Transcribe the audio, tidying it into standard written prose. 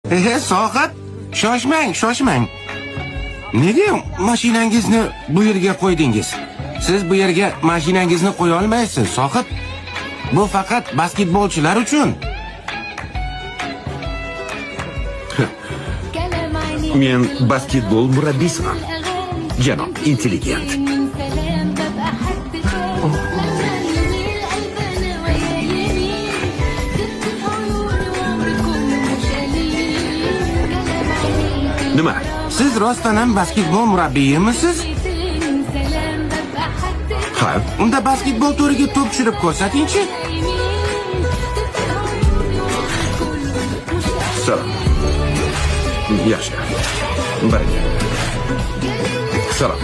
Sohib, shoshmang. Nega mashinangizni bu yerga qo'ydingiz? Siz bu yerga mashinangizni qo'ya olmaysiz, Sohib. Bu faqat basketbolchilar uchun. Men basketbol murabbiysiman. Janob, intelligent. Nima? Siz rostdan ham basketbol murabbiyimisiz? Ha, Unda basketbol to'riga to'p tushirib ko'rsating-chi. salom. Yaxshi. Baraka. Salom.